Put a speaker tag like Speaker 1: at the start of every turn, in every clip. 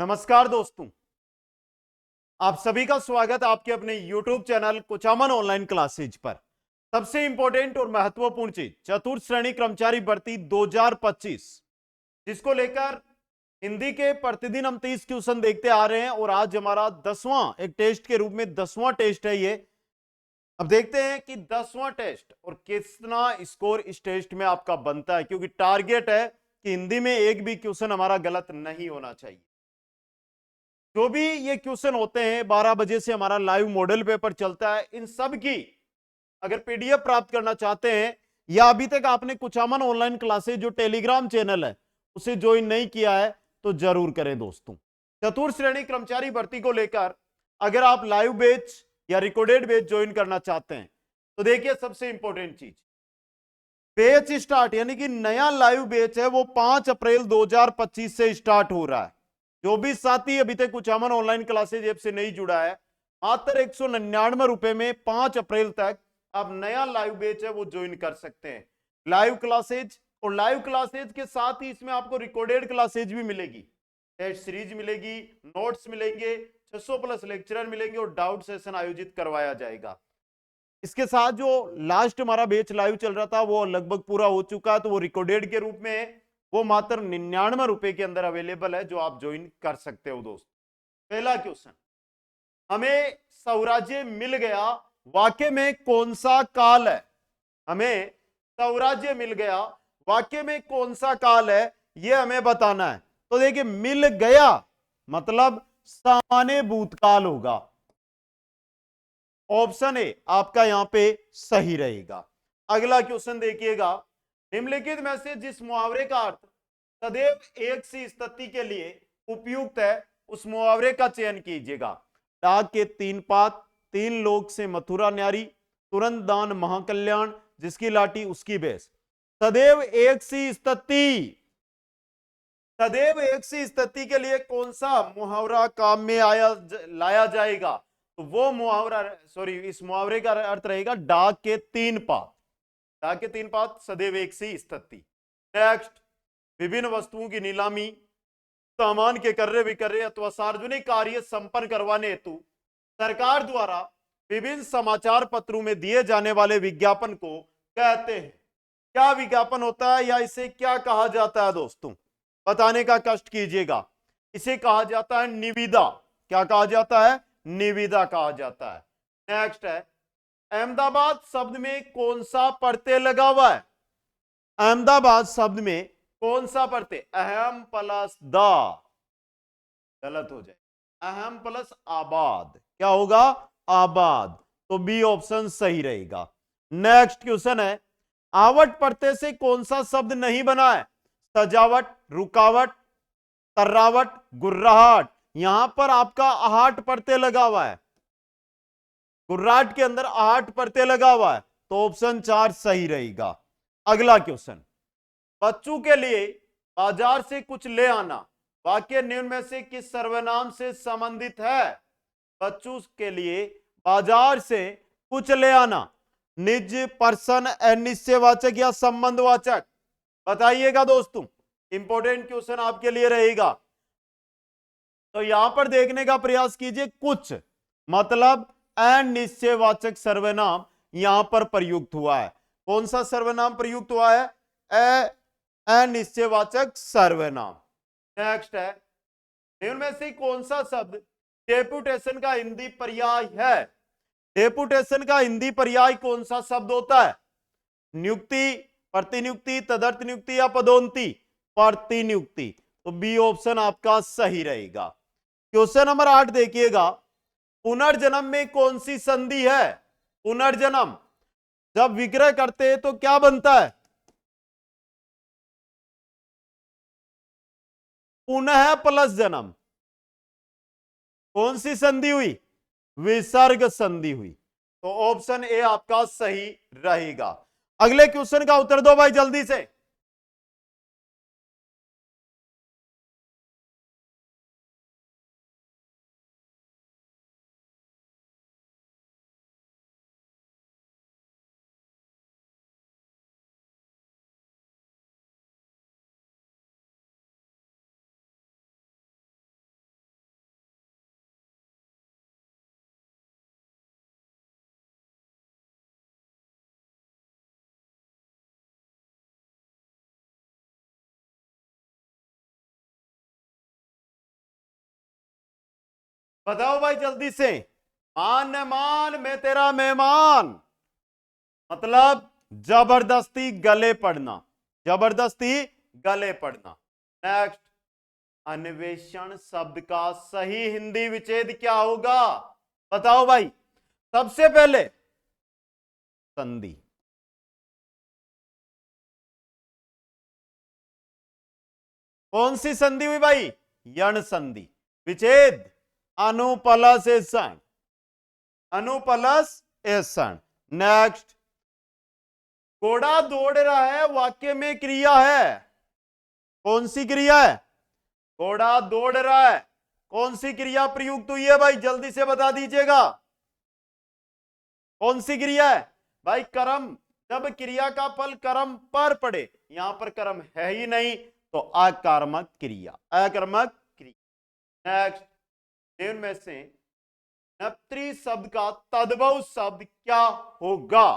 Speaker 1: नमस्कार दोस्तों, आप सभी का स्वागत आपके अपने YouTube channel Kuchaman online classes पर। सबसे इंपॉर्टेंट और महत्वपूर्ण चीज चतुर्थ श्रेणी कर्मचारी भर्ती 2025 जिसको लेकर हिंदी के प्रतिदिन हम 30 क्वेश्चन देखते आ रहे हैं और आज हमारा 10वां एक टेस्ट के रूप में 10वां टेस्ट है ये। अब देखते हैं कि 10वां टेस्ट और कितना स्कोर इस टेस्ट में आपका बनता है, क्योंकि टारगेट है कि हिंदी में एक भी क्वेश्चन हमारा गलत नहीं होना चाहिए। जो भी ये क्वेश्चन होते हैं 12 बजे से हमारा लाइव मॉडल पेपर चलता है, इन सब की अगर पीडीएफ प्राप्त करना चाहते हैं या अभी तक आपने कुचामन ऑनलाइन क्लासेस जो टेलीग्राम चैनल है उसे ज्वाइन नहीं किया है तो जरूर करें दोस्तों। चतुर्थ श्रेणी कर्मचारी भर्ती को लेकर अगर आप लाइव बैच या रिकॉर्डेड बैच ज्वाइन करना चाहते हैं तो देखिए सबसे इंपॉर्टेंट चीज, बैच स्टार्ट यानी कि नया लाइव बैच है वो 5 अप्रैल 2025 से स्टार्ट हो रहा है। जो भी साथी अभी तक कुचामन ऑनलाइन क्लासेज ऐप से नहीं जुड़ा है, मात्र 199 रुपए में 5 अप्रैल तक आप नया लाइव बैच है वो ज्वाइन कर सकते हैं। लाइव क्लासेज और लाइव क्लासेज के साथ ही इसमें आपको रिकॉर्डेड क्लासेज भी मिलेगी, टेस्ट सीरीज मिलेगी, नोट्स मिलेंगे, 600 प्लस लेक्चरर मिलेंगे और डाउट सेशन आयोजित करवाया जाएगा। इसके साथ जो लास्ट हमारा बैच लाइव चल रहा था वो लगभग पूरा हो चुका है, तो वो रिकॉर्डेड के रूप में है, वो मात्र 99 रुपए के अंदर अवेलेबल है, जो आप ज्वाइन कर सकते हो दोस्त। पहला क्वेश्चन, हमें स्वराज्य मिल गया, वाक्य में कौन सा काल है? हमें स्वराज्य मिल गया, वाक्य में कौन सा काल है ये हमें बताना है। तो देखिए, मिल गया मतलब सामान्य भूतकाल होगा। ऑप्शन ए आपका यहां पे सही रहेगा। अगला क्वेश्चन देखिएगा, निम्नलिखित में से जिस मुहावरे का अर्थ सदैव एक सी स्थिति के लिए उपयुक्त है उस मुहावरे का चयन कीजिएगा। डाक के 3 पात, 3 लोक से मथुरा न्यारी, तुरंत दान महाकल्याण, जिसकी लाठी उसकी भैंस। सदैव एक सी स्थिति, सदैव एक सी स्थिति के लिए कौन सा मुहावरा काम में लाया जाएगा? तो वो मुहावरा, सॉरी, इस मुहावरे का अर्थ रहेगा डाक के 3 पात। डाक के 3 पात सदैव एक सी स्थिति। नेक्स्ट, विभिन्न वस्तुओं की नीलामी, सामान के क्रय विक्रय अथवा सार्वजनिक कार्य संपन्न करवाने हेतु सरकार द्वारा विभिन्न समाचार पत्रों में दिए जाने वाले विज्ञापन को कहते हैं। क्या विज्ञापन होता है या इसे क्या कहा जाता है दोस्तों? बताने का कष्ट कीजिएगा। इसे कहा जाता है निविदा। क्या कहा जाता है? निविदा कहा जाता है। नेक्स्ट है, अहमदाबाद शब्द में कौन सा प्रत्यय लगा हुआ है? अहमदाबाद शब्द में कौन सा प्रत्यय? अहम प्लस द, गलत हो जाए, अहम प्लस आबाद, क्या होगा? आबाद। तो बी ऑप्शन सही रहेगा। नेक्स्ट क्वेश्चन है, आवट प्रत्यय से कौन सा शब्द नहीं बना है? सजावट, रुकावट, तर्रावट, गुर्राहट। यहां पर आपका आहट प्रत्यय लगा हुआ है, गुर्राहट के अंदर आहट प्रत्यय लगा हुआ है, तो ऑप्शन 4 सही रहेगा। अगला क्वेश्चन, बच्चों के लिए बाजार से कुछ ले आना वाक्य निम्न में से किस सर्वनाम से संबंधित है? बच्चों के लिए बाजार से कुछ ले आना, निज, पर्सन, अनिश्चयवाचक या संबंधवाचक? बताइएगा दोस्तों, इंपॉर्टेंट क्वेश्चन आपके लिए रहेगा। तो यहां पर देखने का प्रयास कीजिए, कुछ मतलब अनिश्चयवाचक सर्वनाम यहां पर प्रयुक्त हुआ है। कौन सा सर्वनाम प्रयुक्त हुआ है? अनिश्चयवाचक सर्वनाम। नेक्स्ट है, निम्न में से कौन सा शब्द डेपुटेशन का हिंदी पर्याय है? डेपुटेशन का हिंदी पर्याय कौन सा शब्द होता है? नियुक्ति, प्रतिनियुक्ति, तदर्थ नियुक्ति या पदोन्नति? प्रतिनियुक्ति। तो बी ऑप्शन आपका सही रहेगा। क्वेश्चन नंबर 8 देखिएगा, पुनर्जन्म में कौन सी संधि है? पुनर्जन्म जब विग्रह करते हैं तो क्या बनता है? पुनः प्लस जन्म। कौन सी संधि हुई? विसर्ग संधि हुई। तो ऑप्शन ए आपका सही रहेगा। अगले क्वेश्चन का उत्तर दो भाई जल्दी से। बताओ भाई जल्दी से। मान मान मैं तेरा मेहमान, मतलब जबरदस्ती गले पड़ना, जबरदस्ती गले पड़ना। नेक्स्ट, अन्वेषण शब्द का सही हिंदी विच्छेद क्या होगा? बताओ भाई। सबसे पहले संधि। कौन सी संधि हुई भाई? यण संधि। विच्छेद अनु प्लस एषण, अनु प्लस एषण। नेक्स्ट, घोड़ा दौड़ रहा है वाक्य में क्रिया है। कौन सी क्रिया है? घोड़ा दौड़ रहा है, कौन सी क्रिया प्रयुक्त हुई है भाई? जल्दी से बता दीजिएगा। कौन सी क्रिया है भाई? कर्म। जब क्रिया का फल कर्म पर पड़े, यहां पर कर्म है ही नहीं, तो अकर्मक क्रिया, अकर्मक क्रिया। नेक्स्ट, निम्न में से नप्त्री शब्द का तद्भव शब्द क्या होगा?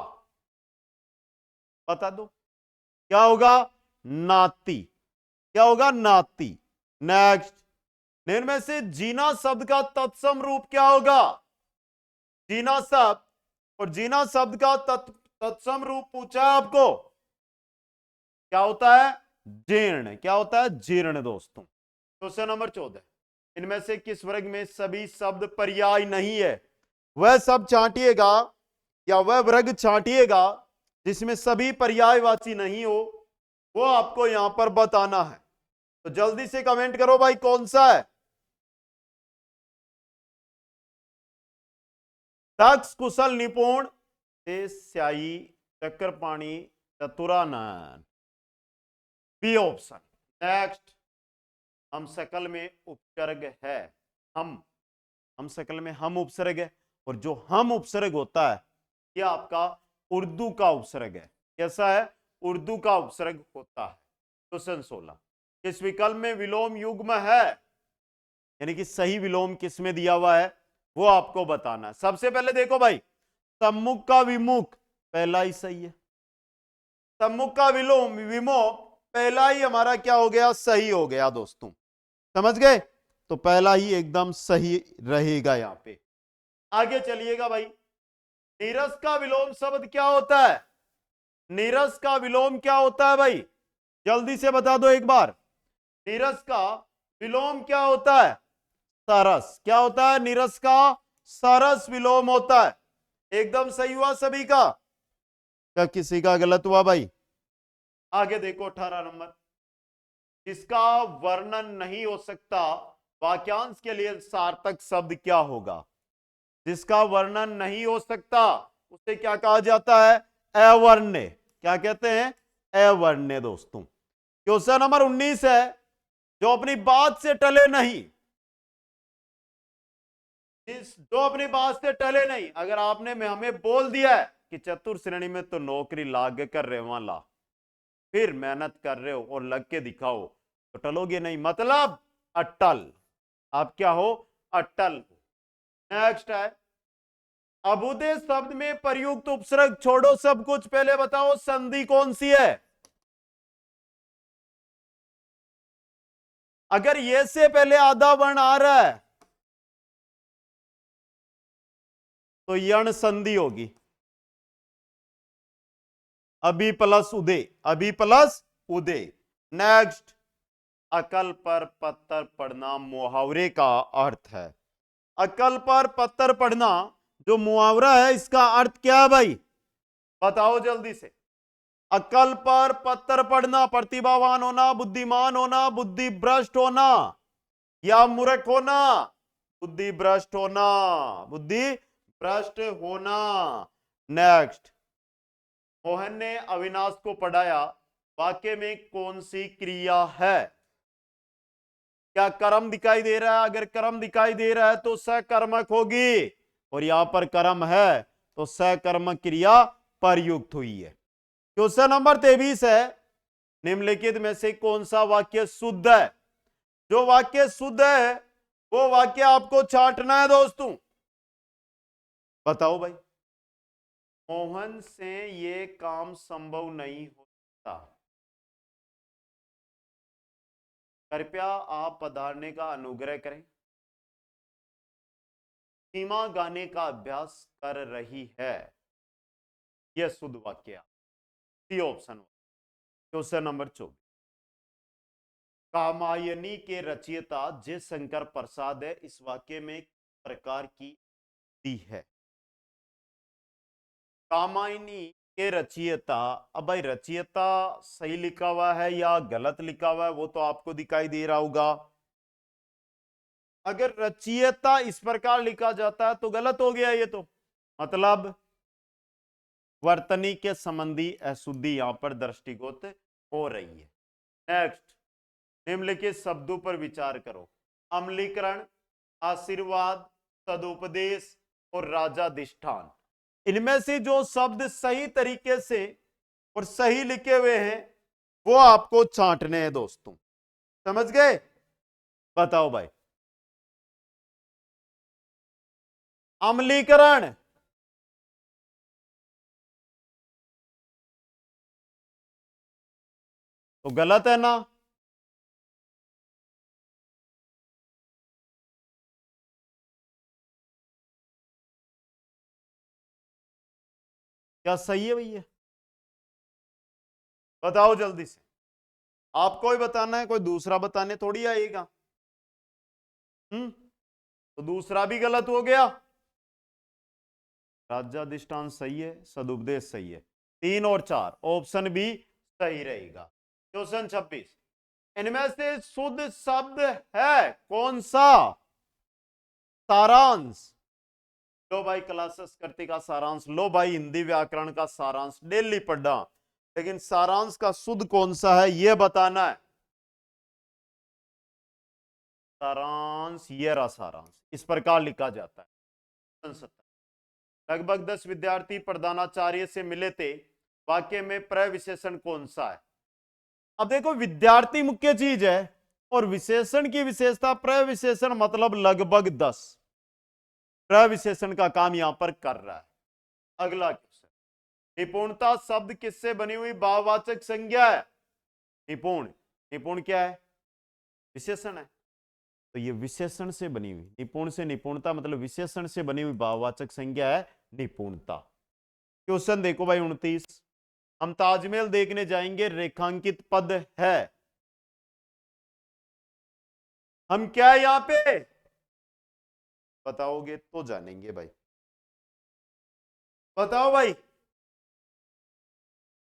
Speaker 1: बता दो। क्या होगा? नाती। क्या होगा? नाती। नेक्स्ट, निम्न में से जीना शब्द का तत्सम रूप क्या होगा? जीना शब्द और जीना शब्द का तत्सम रूप पूछा है आपको, क्या होता है? जीर्ण। क्या होता है? जीर्ण दोस्तों। क्वेश्चन नंबर 14, इनमें से किस वर्ग में सभी शब्द पर्याय नहीं है? वह सब छांटिएगा या वह वर्ग छांटिएगा जिसमें सभी पर्यायवाची नहीं हो, वो आपको यहां पर बताना है। तो जल्दी से कमेंट करो भाई, कौन सा है? दक्ष, कुशल, निपुण, स्यायी, चक्रपाणी, चतुरानन। B option. नेक्स्ट, हम सकल में उपसर्ग है। हम सकल में हम उपसर्ग है, और जो हम उपसर्ग होता है ये आपका उर्दू का उपसर्ग है। कैसा है? उर्दू का उपसर्ग होता है। क्वेश्चन 16, किस विकल्प में विलोम युग्म है? यानी कि सही विलोम किस में दिया हुआ है, वो आपको बताना है। सबसे पहले देखो भाई, सम्मुख का विमुख पहला ही सही है। सम्मुख का विलोम विमोक पहला ही हमारा क्या हो गया? सही हो गया दोस्तों। समझ गए? तो पहला ही एकदम सही रहेगा यहां पे। आगे चलिएगा भाई, नीरस का विलोम शब्द क्या होता है? नीरस का विलोम क्या होता है भाई? जल्दी से बता दो एक बार। नीरस का विलोम क्या होता है? सरस। क्या होता है? नीरस का सरस विलोम होता है। एकदम सही हुआ सभी का, क्या किसी का गलत हुआ भाई? आगे देखो 18 नंबर, जिसका वर्णन नहीं हो सकता, वाक्यांश के लिए सार्थक शब्द क्या होगा? जिसका वर्णन नहीं हो सकता उसे क्या कहा जाता है? अवर्ण्य। क्या कहते हैं? अवर्ण्य दोस्तों। क्वेश्चन नंबर 19 है, जो अपनी बात से टले नहीं, जो अपनी बात से टले नहीं। अगर आपने हमें बोल दिया है कि चतुर श्रेणी में तो नौकरी लाग कर रहे वहां ला, फिर मेहनत कर रहे हो और लग के दिखाओ, तो टलोगे नहीं, मतलब अटल। आप क्या हो? अटल हो। नेक्स्ट है, अभुदय शब्द में प्रयुक्त उपसर्ग छोड़ो सब कुछ, पहले बताओ संधि कौन सी है? अगर ये से पहले आधा वर्ण आ रहा है तो यण संधि होगी। अभी प्लस उदय, अभी प्लस उदय। नेक्स्ट, अकल पर पत्थर पड़ना मुहावरे का अर्थ है। अकल पर पत्थर पड़ना जो मुहावरा है, इसका अर्थ क्या है भाई? बताओ जल्दी से। अकल पर पत्थर पड़ना, प्रतिभावान होना, बुद्धिमान होना, बुद्धि भ्रष्ट होना, या मूर्ख होना? बुद्धि भ्रष्ट होना, बुद्धि भ्रष्ट होना। नेक्स्ट, मोहन ने अविनाश को पढ़ाया, वाक्य में कौन सी क्रिया है? क्या कर्म दिखाई दे रहा है? अगर कर्म दिखाई दे रहा है तो सकर्मक होगी, और यहां पर कर्म है तो सकर्मक क्रिया प्रयुक्त हुई है। क्वेश्चन नंबर 23 है, निम्नलिखित में से कौन सा वाक्य शुद्ध है? जो वाक्य शुद्ध है वो वाक्य आपको छांटना है दोस्तों। बताओ भाई। मोहन से ये काम संभव नहीं होता, कृपया आप पधारने का अनुग्रह करें। धीमा गाने का अभ्यास कर रही है। यह शुद्ध वाक्य C option. Question number 24। Kamayani के रचयिता जे शंकर प्रसाद है, इस वाक्य में प्रकार की दी है। कामायनी के रचयिता, अब भाई रचयिता सही लिखा हुआ है या गलत लिखा हुआ है वो तो आपको दिखाई दे रहा होगा। अगर रचयिता इस प्रकार लिखा जाता है तो गलत हो गया ये तो, मतलब वर्तनी के संबंधी अशुद्धि यहां पर दृष्टिगत हो रही है। नेक्स्ट, निम्नलिखित शब्दों पर विचार करो। अम्लीकरण, आशीर्वाद, सदुपदेश और राजाधिष्ठान। इनमें से जो शब्द सही तरीके से और सही लिखे हुए हैं वो आपको छांटने हैं दोस्तों, समझ गए? बताओ भाई। अम्लीकरण, तो गलत है ना? क्या सही है भैया? बताओ जल्दी से। आपको ही बताना है, कोई दूसरा बताने थोड़ी आएगा। तो दूसरा भी गलत हो गया। राज्याधिष्ठान सही है, सदुपदेश सही है। 3 और 4 ऑप्शन बी सही रहेगा। क्वेश्चन 26। इनमें से शुद्ध शब्द है कौन सा? सारांश। लो भाई क्लासेस करते का सारांश, लो भाई हिंदी व्याकरण का सारांश डेली पढ़ना, लेकिन सारांश का शुद्ध कौन सा है यह बताना है। सारांश, ये रहा सारांश, इस प्रकार लिखा जाता है। लगभग 10 विद्यार्थी प्रधानाचार्य से मिले थे, वाक्य में प्रविशेषण कौन सा है? अब देखो विद्यार्थी मुख्य चीज है और विशेषण की विशेषता प्रविशेषण, मतलब लगभग 10 प्रविशेषण का काम यहां पर कर रहा है। अगला क्वेश्चन, निपुणता शब्द किससे बनी हुई भाववाचक संज्ञा है? निपुण, निपुण क्या है? विशेषण है, तो ये विशेषण से बनी हुई, निपुण से निपुणता मतलब विशेषण से बनी हुई भाववाचक संज्ञा है निपुणता। क्वेश्चन देखो भाई 29। हम ताजमहल देखने जाएंगे, रेखांकित पद है। हम क्या है यहां पे? बताओगे तो जानेंगे भाई, बताओ भाई।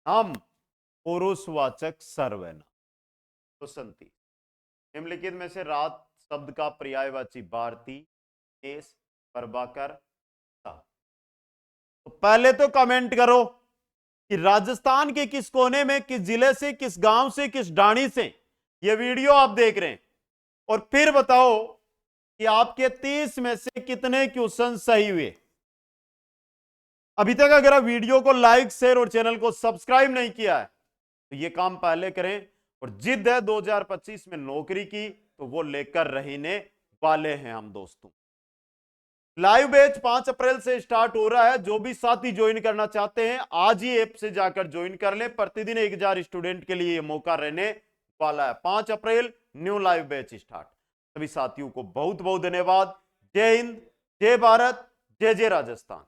Speaker 1: हम पुरुषवाचक सर्वनाम। क्वेश्चन 30। निम्नलिखित में से रात शब्द का पर्यायवाची भारती, देश, प्रभाकर था। तो पहले तो कमेंट करो कि राजस्थान के किस कोने में, किस जिले से, किस गांव से, किस डाणी से ये वीडियो आप देख रहे हैं, और फिर बताओ कि आपके 30 में से कितने क्वेश्चन सही हुए। अभी तक अगर आप वीडियो को लाइक, शेयर और चैनल को सब्सक्राइब नहीं किया है तो ये काम पहले करें, और जिद है 2025 में नौकरी की तो वो लेकर रहने वाले हैं हम दोस्तों। लाइव बैच 5 अप्रैल से स्टार्ट हो रहा है। जो भी साथी ज्वाइन करना चाहते हैं आज ही ऐप से जाकर ज्वाइन कर लें। प्रतिदिन 1000 स्टूडेंट के लिए मौका रहने वाला है। 5 अप्रैल न्यू लाइव बैच स्टार्ट। सभी साथियों को बहुत बहुत धन्यवाद। जय हिंद, जय भारत, जय जय राजस्थान।